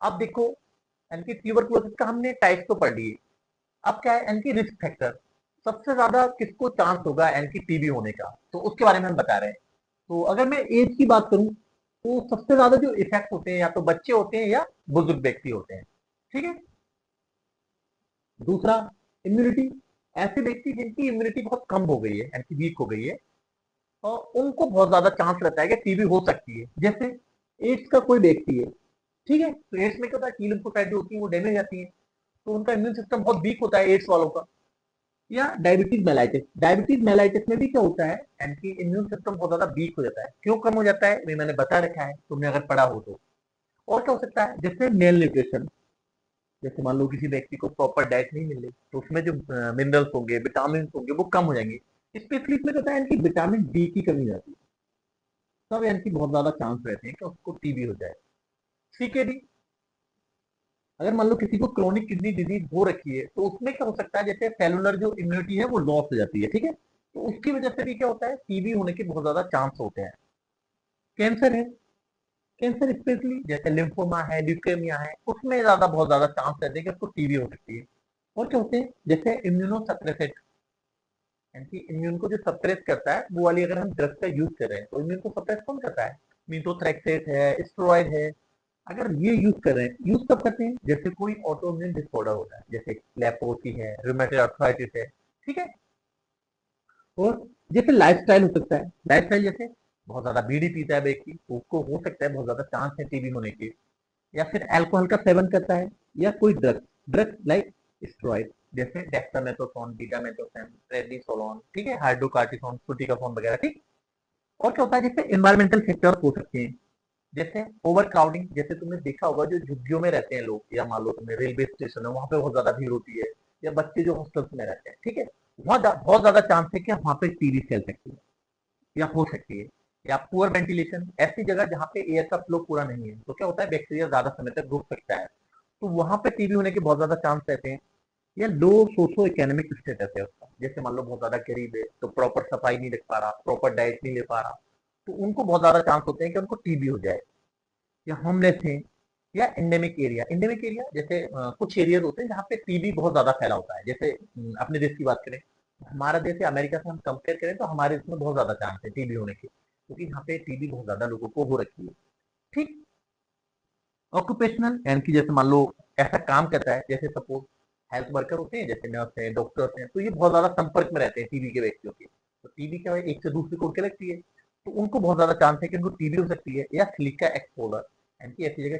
अब देखो यानी ट्यूबरकुलोसिस का हमने टाइप तो पढ़ लिए। अब क्या है यानी रिस्क फैक्टर, सबसे ज्यादा किसको चांस होगा यानी टीबी होने का, तो उसके बारे में हम बता रहे हैं। तो अगर मैं एज की बात करूं तो सबसे ज्यादा जो इफेक्ट होते हैं या तो बच्चे होते हैं या बुजुर्ग व्यक्ति होते हैं। ठीक है। दूसरा, इम्यूनिटी, ऐसे व्यक्ति जिनकी इम्यूनिटी बहुत कम हो गई है यानी वीक हो गई है, और उनको बहुत ज्यादा चांस रहता है कि टीबी हो सकती है। जैसे एड्स का कोई व्यक्ति है, ठीक है, तो एड्स में क्या होता है, टी लिम्फोसाइट जो होती है वो डैमेज आती है, तो उनका इम्यून सिस्टम बहुत वीक होता है एड्स वालों का। या डायबिटीज मेलाइटिस, डायबिटीज मेलाइटिस में भी क्या होता है, एंटी इम्यून सिस्टम बहुत ज्यादा वीक हो जाता है। क्यों कम हो जाता है, ये मैंने बता रखा है, तुमने अगर पढ़ा हो तो। और क्या हो सकता है, जैसे मेल न्यूट्रिशन, जैसे मान लो किसी व्यक्ति को प्रॉपर डाइट नहीं मिल रही, तो उसमें जो मिनरल्स होंगे, विटामिन होंगे, वो कम हो जाएंगे। स्पेशली इसमें क्या होता है कि विटामिन डी की कमी हो जाती है, तब यानी कि बहुत ज्यादा चांस रहते हैं कि उसको टीबी हो जाए। सीकेडी, अगर मान लो किसी को क्रोनिक किडनी डिजीज हो रखी है, तो उसमें क्या हो सकता है, जैसे सेलुलर जो इम्यूनिटी है वो लॉस हो जाती है, ठीक है, तो उसकी वजह से भी क्या होता है, टीबी होने के बहुत ज्यादा चांस होते हैं। कैंसर है, कैंसर स्पेशली जैसे लिम्फोमा है, ल्यूकेमिया है, उसमें ज्यादा बहुत ज्यादा चांस रहते हैं कि उसको टीबी हो सकती है। और क्या होते हैं, जैसे इम्यूनो सप्रेसेंट, यानी इम्यून को जो सप्रेस करता है, वो वाली अगर हम ड्रग का यूज कर रहे हैं, तो इम्यून को सप्रेस कौन करता है, मीथोट्रेक्सेट है, स्टेरॉइड है। अगर ये यूज कर रहे हैं, यूज कब करते हैं, जैसे कोई ऑटोइम्यून डिसऑर्डर होता है, जैसे लेप्रोसी है, रूमेटॉइड आर्थराइटिस है, ठीक है। और जैसे लाइफस्टाइल हो सकता है, लाइफस्टाइल जैसे बहुत ज्यादा बीड़ी पीता है व्यक्ति, तो उसको हो सकता है बहुत ज्यादा चांस है टीबी होने के। या फिर अल्कोहल का सेवन करता है, या कोई ड्रग, ड्रग लाइक स्टेरॉइड, जैसे डेक्सामेथासोन, बीटामेथासोन, प्रेडनिसोलोन, ठीक है, हाइड्रोकार्टिसोन, फ्लूटिकाफोन वगैरह, ठीक। और क्या होता है, जैसे एनवायरमेंटल फैक्टर हो सकते हैं, जैसे ओवर क्राउडिंग, जैसे तुमने देखा होगा जो झुग्गियों में रहते हैं लोग, या मान लो तुमने रेलवे स्टेशन है, वहां पे बहुत ज्यादा भीड़ होती है, या बच्चे जो हॉस्टल्स में रहते हैं, ठीक है, वहां बहुत ज्यादा चांस है कि वहां पे टीबी फैल सकती है या हो सकती है। या पुअर वेंटिलेशन, ऐसी जगह जहाँ पे एयर का फ्लो पूरा नहीं है, तो क्या होता है, बैक्टीरिया ज्यादा समय तक रुक सकता है, तो वहां पे टीबी होने के बहुत ज्यादा चांस रहते हैं। या लो सोशो इकोनॉमिक स्टेटस है उसका, जैसे मान लो बहुत ज्यादा गरीब है, तो प्रॉपर सफाई नहीं रख पा रहा, प्रॉपर डाइट नहीं ले पा रहा, तो उनको बहुत ज्यादा चांस होते हैं कि उनको टीबी हो जाए। या होमलेस है, या एंडेमिक एरिया, एंडेमिक एरिया जैसे कुछ एरियाज होते हैं जहाँ पे टीबी बहुत ज्यादा फैला होता है, जैसे अपने देश की बात करें, हमारा देश या अमेरिका से हम कंपेयर करें, तो हमारे इसमें बहुत ज्यादा चांस है टीबी होने के, क्योंकि यहाँ पे टीबी बहुत ज्यादा लोगों को हो रखी है। ठीक। ऑक्यूपेशनल, यानी कि जैसे मान लो ऐसा काम करता है, जैसे सपोज हेल्थ वर्कर होते हैं, जैसे नर्स हैं, डॉक्टर्स हैं, तो ये बहुत ज्यादा संपर्क में रहते हैं टीबी के व्यक्तियों के, तो टीबी क्या है, एक से दूसरे को उनके लगती है, तो उनको बहुत ज्यादा चांस है कि उनको टीबी हो सकती है। या सिलिका एक्सपोजर, यानी कि ऐसी जगह